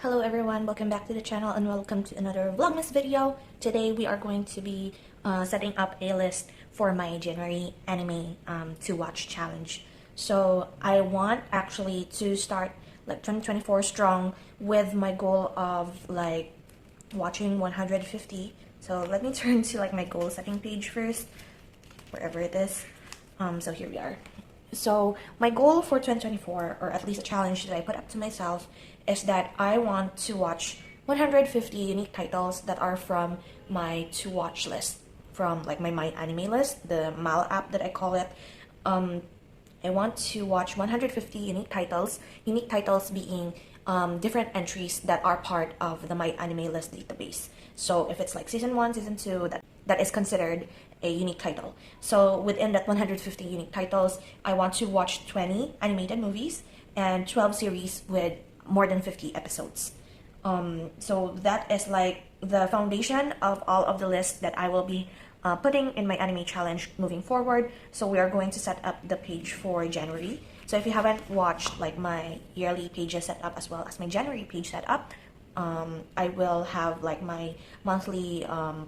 Hello everyone, welcome back to the channel and welcome to another Vlogmas video. Today we are going to be setting up a list for my January anime to watch challenge. So I want actually to start like 2024 strong with my goal of like watching 150. So let me turn to like my goal setting page first, wherever it is. So here we are. So my goal for 2024, or at least a challenge that I put up to myself, is that I want to watch 150 unique titles that are from my to watch list, from like my anime list, the MAL app that I call it. I want to watch 150 unique titles being different entries that are part of the My Anime List database. So if it's like season 1, season 2, that is considered a unique title. So within that 150 unique titles, I want to watch 20 animated movies and 12 series with more than 50 episodes. So that is like the foundation of all of the lists that I will be putting in my anime challenge moving forward. So we are going to set up the page for January. So if you haven't watched like my yearly pages set up as well as my January page set up, I will have like my monthly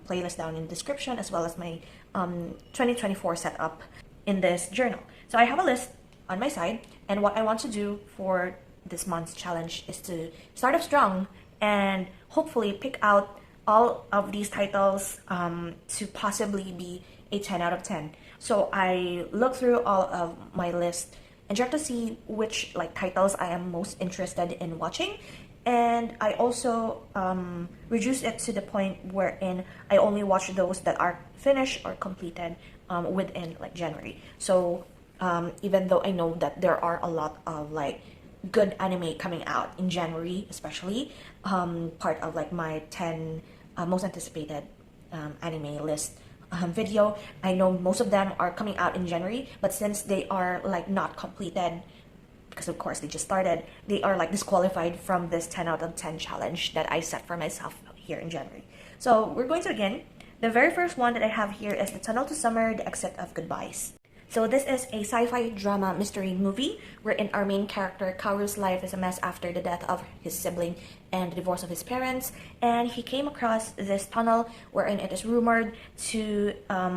playlist down in the description, as well as my 2024 setup in this journal. So I have a list on my side, and what I want to do for this month's challenge is to start off strong and hopefully pick out all of these titles to possibly be a 10 out of 10. So I look through all of my list and try to see which like titles I am most interested in watching. And I also reduce it to the point wherein I only watch those that are finished or completed within like January. So even though I know that there are a lot of like good anime coming out in January, especially part of like my 10 most anticipated anime list video, I know most of them are coming out in January, but since they are like not completed, because of course they just started, they are like disqualified from this 10 out of 10 challenge that I set for myself here in January. So we're going to begin. The very first one that I have here is The Tunnel to Summer, The Exit of Goodbyes. So this is a sci-fi drama mystery movie wherein our main character Kaoru's life is a mess after the death of his sibling and the divorce of his parents, and he came across this tunnel wherein it is rumored to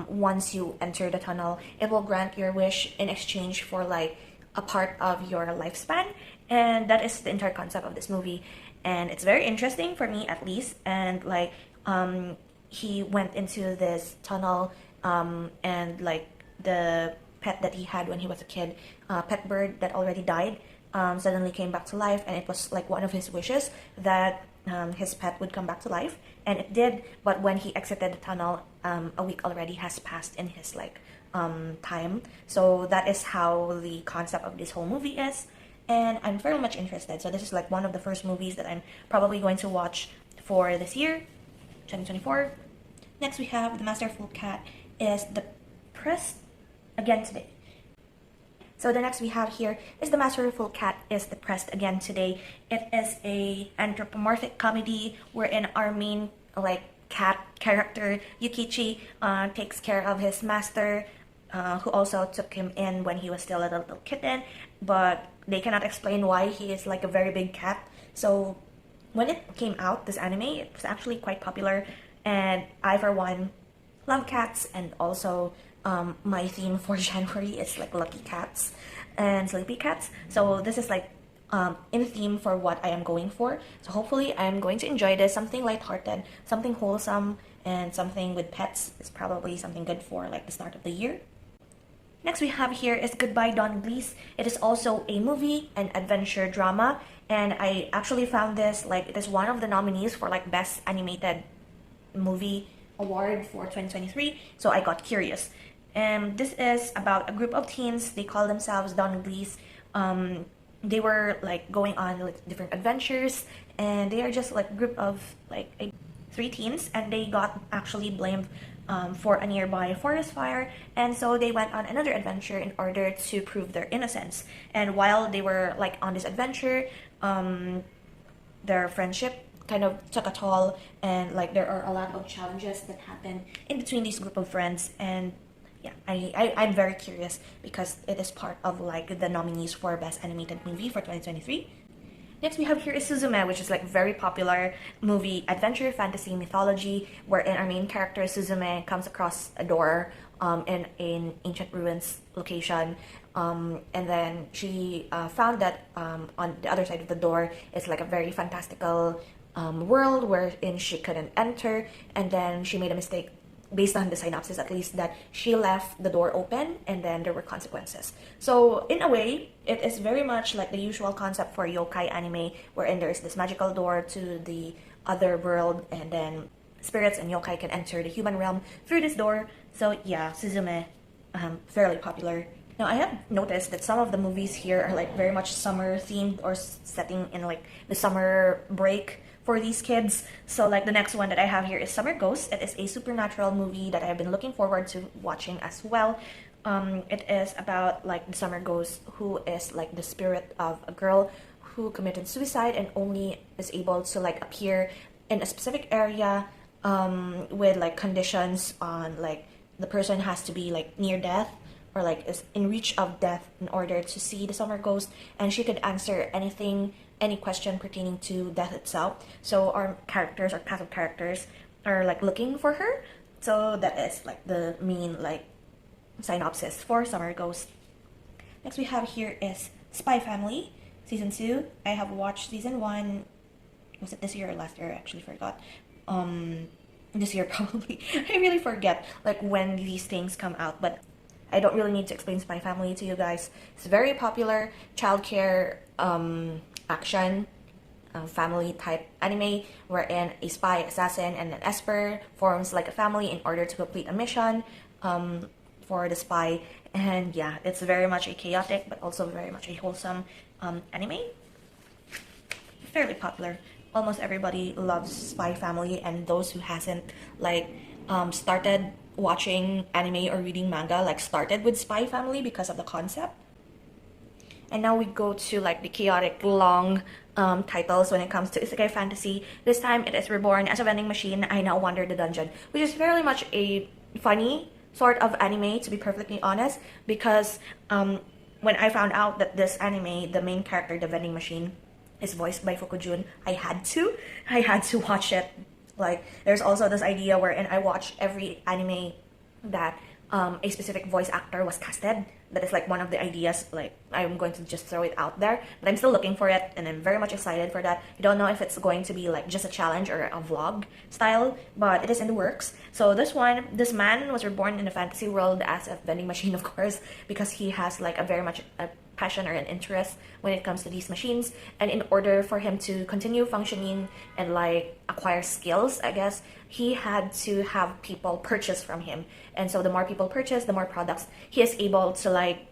once you enter the tunnel, it will grant your wish in exchange for like a part of your lifespan. And that is the entire concept of this movie, and it's very interesting for me at least. And like he went into this tunnel and like the pet that he had when he was a kid, pet bird that already died, suddenly came back to life, and it was like one of his wishes that his pet would come back to life, and it did. But when he exited the tunnel, a week already has passed in his like time. So that is how the concept of this whole movie is, and I'm very much interested. So this is like one of the first movies that I'm probably going to watch for this year, 2024. Next we have The Masterful Cat is the Pressed Again Today. So the next we have here is The Masterful Cat is Depressed Again Today. It is a anthropomorphic comedy wherein our main like cat character Yukichi takes care of his master, who also took him in when he was still a little kitten, but they cannot explain why he is like a very big cat. So when it came out, this anime, it was actually quite popular, and I for one love cats. And also my theme for January is like lucky cats and sleepy cats. So this is like in theme for what I am going for. So hopefully I'm going to enjoy this. Something lighthearted, something wholesome, and something with pets is probably something good for like the start of the year. Next we have here is Goodbye Don Glees. It is also a movie and adventure drama, and I actually found this like it is one of the nominees for like best animated movie award for 2023. So I got curious. And this is about a group of teens. They call themselves Don Glees. They were like going on like different adventures, and they are just like a group of like 3 teens, and they got actually blamed for a nearby forest fire, and so they went on another adventure in order to prove their innocence. And while they were like on this adventure, their friendship kind of took a toll, and like there are a lot of challenges that happen in between this group of friends. And yeah, I'm very curious because it is part of like the nominees for best animated movie for 2023. Next we have here is Suzume, which is like very popular movie, adventure, fantasy, mythology, wherein our main character Suzume comes across a door in an ancient ruins location, and then she found that on the other side of the door is like a very fantastical world wherein she couldn't enter, and then she made a mistake, based on the synopsis at least, that she left the door open and then there were consequences. So in a way, it is very much like the usual concept for yokai anime, wherein there's this magical door to the other world, and then spirits and yokai can enter the human realm through this door. So yeah, Suzume, fairly popular. Now I have noticed that some of the movies here are like very much summer themed or setting in like the summer break for these kids. So like the next one that I have here is Summer Ghost. It is a supernatural movie that I've been looking forward to watching as well. It is about like the summer ghost, who is like the spirit of a girl who committed suicide and only is able to like appear in a specific area with like conditions on like the person has to be like near death or like is in reach of death in order to see the summer ghost, and she could answer anything, any question pertaining to death itself. So our characters, our cast of characters, are like looking for her. So that is like the main like synopsis for Summer Ghost. Next we have here is Spy Family season 2. I have watched season 1. Was it this year or last year? I actually forgot. This year probably. I really forget like when these things come out, but I don't really need to explain Spy Family to you guys. It's very popular childcare action family type anime, wherein a spy, assassin, and an esper forms like a family in order to complete a mission for the spy. And yeah, it's very much a chaotic but also very much a wholesome anime. Fairly popular. Almost everybody loves Spy Family, and those who hasn't like started watching anime or reading manga like started with Spy Family because of the concept. And now we go to like the chaotic long titles when it comes to isekai fantasy. This time it is Reborn as a Vending Machine, I Now Wander the Dungeon, which is fairly much a funny sort of anime, to be perfectly honest, because when I found out that this anime, the main character, the vending machine, is voiced by Fukujun, I had to watch it. Like, there's also this idea wherein I watch every anime that a specific voice actor was casted. That is like one of the ideas. Like, I'm going to just throw it out there, but I'm still looking for it, and I'm very much excited for that. I don't know if it's going to be like just a challenge or a vlog style, but it is in the works. So this man was reborn in a fantasy world as a vending machine, of course, because he has like a very much a passion or an interest when it comes to these machines. And in order for him to continue functioning and like acquire skills, I guess, he had to have people purchase from him. And so the more people purchase, the more products he is able to like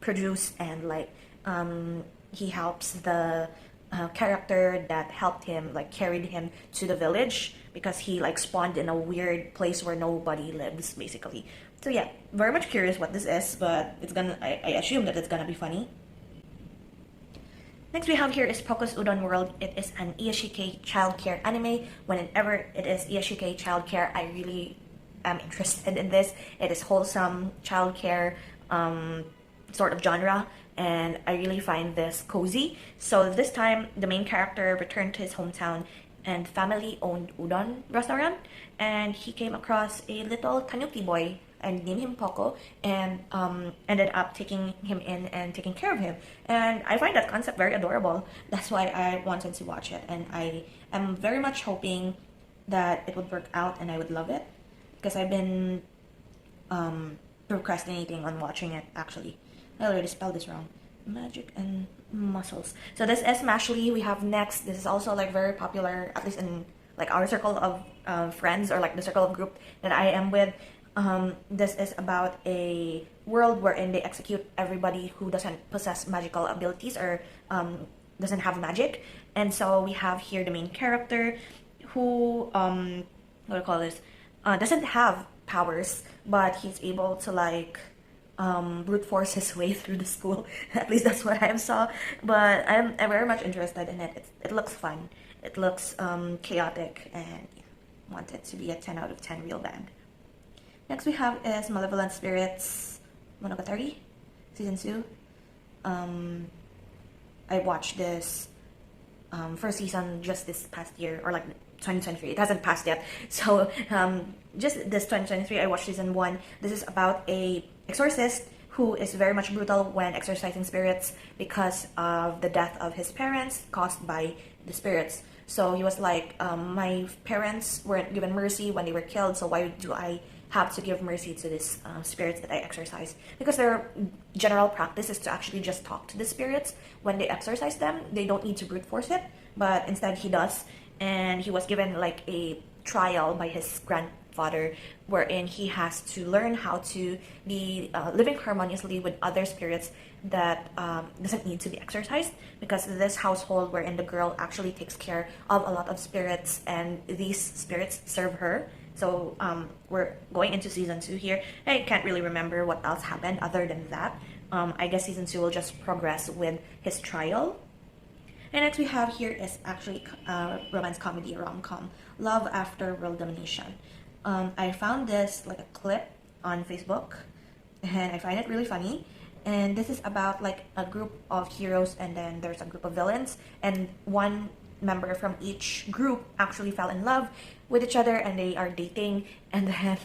produce, and like he helps the character that helped him, like carried him to the village, because he like spawned in a weird place where nobody lives, basically. So yeah, very much curious what this is, but it's gonna, I assume that it's gonna be funny. Next we have here is Poco's Udon World. It is an Iyashikei childcare anime. Whenever it is Iyashikei childcare, I really am interested in this. It is wholesome childcare sort of genre, and I really find this cozy. So this time, the main character returned to his hometown and family-owned udon restaurant, and he came across a little tanuki boy and named him Poco, and ended up taking him in and taking care of him. And I find that concept very adorable. That's why I wanted to watch it, and I am very much hoping that it would work out and I would love it, because I've been procrastinating on watching it, actually. I already spelled this wrong. Magic and Muscles. So this is Mashley. We have next. This is also like very popular, at least in like our circle of friends, or like the circle of group that I am with. This is about a world wherein they execute everybody who doesn't possess magical abilities or doesn't have magic. And so we have here the main character who what do I call this? Doesn't have powers, but he's able to like brute force his way through the school. At least that's what I saw. But I'm very much interested in it. It looks fun. It looks chaotic, and yeah, want it to be a 10 out of 10 real band. Next we have is Malevolent Spirits Monogatari season 2. I watched this first season just this past year, or like 2023. It hasn't passed yet. So just this 2023, I watched season 1. This is about a exorcist who is very much brutal when exorcising spirits because of the death of his parents caused by the spirits. So he was like, my parents weren't given mercy when they were killed, so why do I have to give mercy to these spirits that I exorcise? Because their general practice is to actually just talk to the spirits when they exorcise them. They don't need to brute force it, but instead he does. And he was given like a trial by his grandfather wherein he has to learn how to be living harmoniously with other spirits that doesn't need to be exorcised, because this household wherein the girl actually takes care of a lot of spirits and these spirits serve her. So we're going into season 2 here. I can't really remember what else happened other than that. I guess season 2 will just progress with his trial. And next we have here is actually romance comedy rom-com, Love After World Domination. I found this like a clip on Facebook and I find it really funny. And this is about like a group of heroes and then there's a group of villains, and one member from each group actually fell in love with each other and they are dating, and then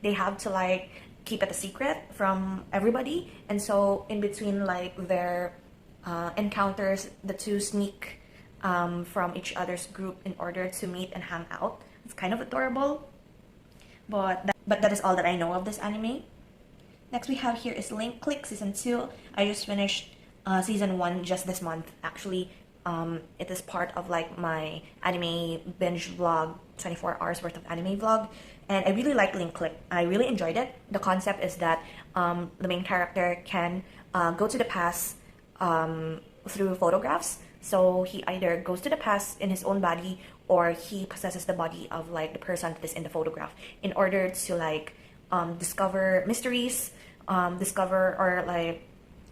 they have to like keep it a secret from everybody. And so in between like their encounters, the two sneak from each other's group in order to meet and hang out. It's kind of adorable, but that is all that I know of this anime. Next we have here is Link Click season 2. I just finished season 1 just this month. Actually, it is part of like my anime binge vlog, 24 hours worth of anime vlog, and I really like Link Click. I really enjoyed it. The concept is that the main character can go to the past through photographs. So he either goes to the past in his own body or he possesses the body of like the person that is in the photograph in order to like discover mysteries, discover or like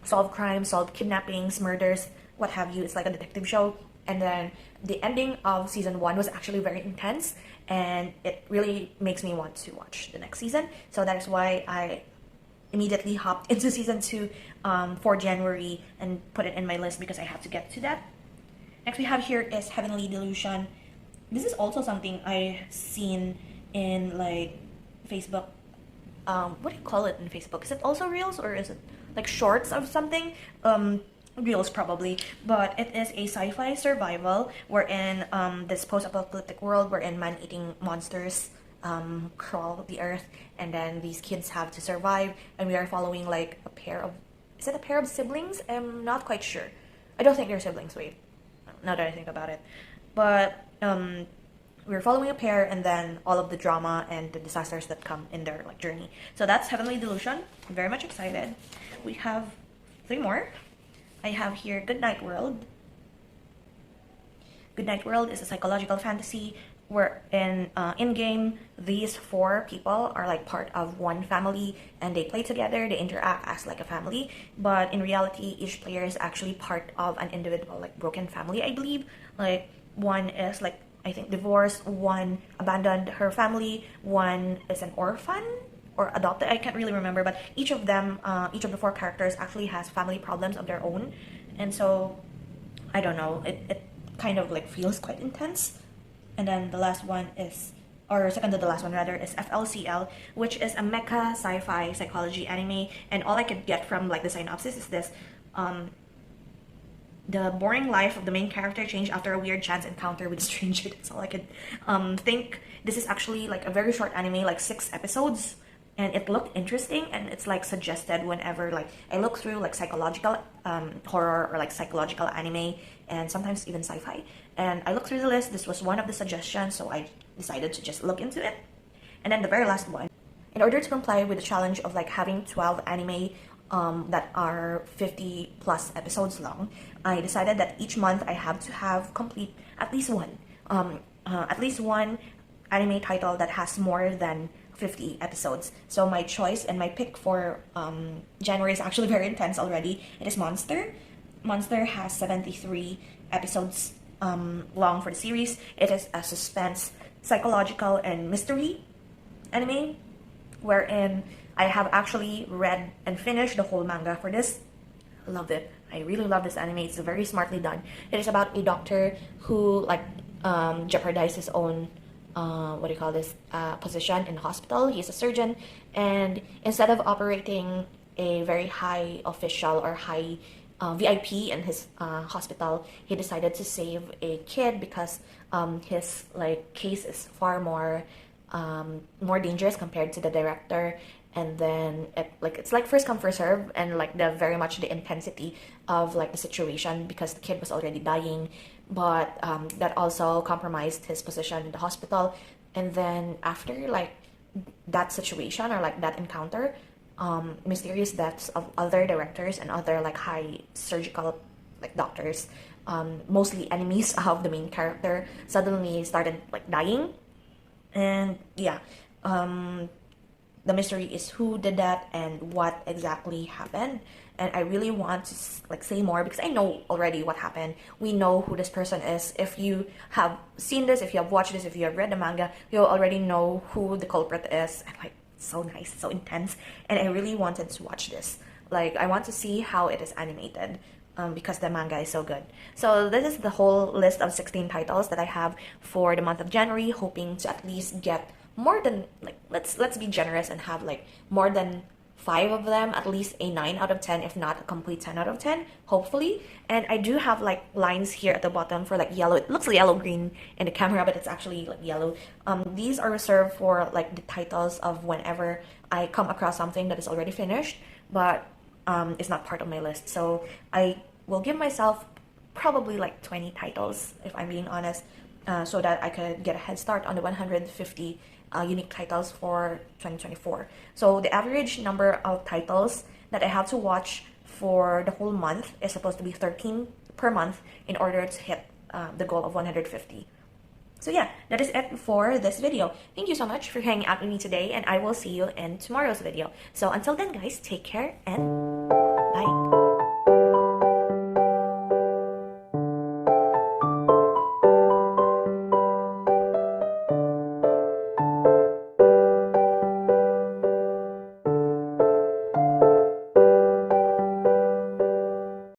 solve crimes, solve kidnappings, murders, what have you. It's like a detective show. And then the ending of season 1 was actually very intense and it really makes me want to watch the next season. So that is why I immediately hopped into season 2 for January and put it in my list because I have to get to that. Next we have here is Heavenly Delusion. This is also something I've seen in like Facebook. What do you call it in Facebook? Is it also Reels or is it like shorts of something? Reels probably, but it is a sci-fi survival wherein this post-apocalyptic world wherein man-eating monsters crawl the earth, and then these kids have to survive, and we are following like a pair of, is it a pair of siblings? I'm not quite sure. I don't think they're siblings, wait, now that I think about it. But we're following a pair and then all of the drama and the disasters that come in their like journey. So that's Heavenly Delusion. I'm very much excited. We have 3 more. I have here Goodnight World. Goodnight World is a psychological fantasy where in game these 4 people are like part of one family and they play together, they interact as like a family, but in reality each player is actually part of an individual like broken family, I believe. Like one is like I think divorced, one abandoned her family, one is an orphan or adopted, I can't really remember, but each of them, each of the 4 characters actually has family problems of their own. And so I don't know, it kind of like feels quite intense. And then the last one is, or second to the last one rather, is FLCL, which is a mecha sci-fi psychology anime. And all I could get from like the synopsis is this: the boring life of the main character changed after a weird chance encounter with a stranger. That's all I could think. This is actually like a very short anime, like 6 episodes, and it looked interesting, and it's like suggested whenever like I look through like psychological horror or like psychological anime and sometimes even sci-fi, and I looked through the list. This was one of the suggestions, so I decided to just look into it. And then the very last one, in order to comply with the challenge of like having 12 anime that are 50 plus episodes long, I decided that each month I have to have complete at least one anime title that has more than 50 episodes. So my choice and my pick for January is actually very intense already. It is Monster. Monster has 73 episodes long for the series. It is a suspense, psychological, and mystery anime wherein I have actually read and finished the whole manga for this. I love it. I really love this anime. It's very smartly done. It is about a doctor who like jeopardized his own what do you call this position in the hospital. He's a surgeon, and instead of operating a very high official or high VIP in his hospital, he decided to save a kid because his like case is far more dangerous compared to the director. And then it's like first come first serve, and like the very much the intensity of like the situation, because the kid was already dying, but that also compromised his position in the hospital. And then after like that situation or like that encounter, mysterious deaths of other directors and other like high surgical like doctors, mostly enemies of the main character, suddenly started like dying. And yeah, the mystery is who did that and what exactly happened. And I really want to like say more because I know already what happened. We know who this person is. If you have seen this, if you have watched this, if you have read the manga, you already know who the culprit is. And like, so nice, so intense, and I really wanted to watch this. Like, I want to see how it is animated, because the manga is so good. So this is the whole list of 16 titles that I have for the month of January, hoping to at least get more than like let's be generous and have like more than 5 of them, at least a 9 out of 10, if not a complete 10 out of 10, hopefully. And I do have like lines here at the bottom for like yellow. It looks like yellow green in the camera, but it's actually like yellow. These are reserved for like the titles of whenever I come across something that is already finished, but it's not part of my list. So I will give myself probably like 20 titles, if I'm being honest, so that I could get a head start on the 150 unique titles for 2024. So the average number of titles that I have to watch for the whole month is supposed to be 13 per month in order to hit the goal of 150. So yeah, that is it for this video. Thank you so much for hanging out with me today, and I will see you in tomorrow's video. So until then guys, take care and bye.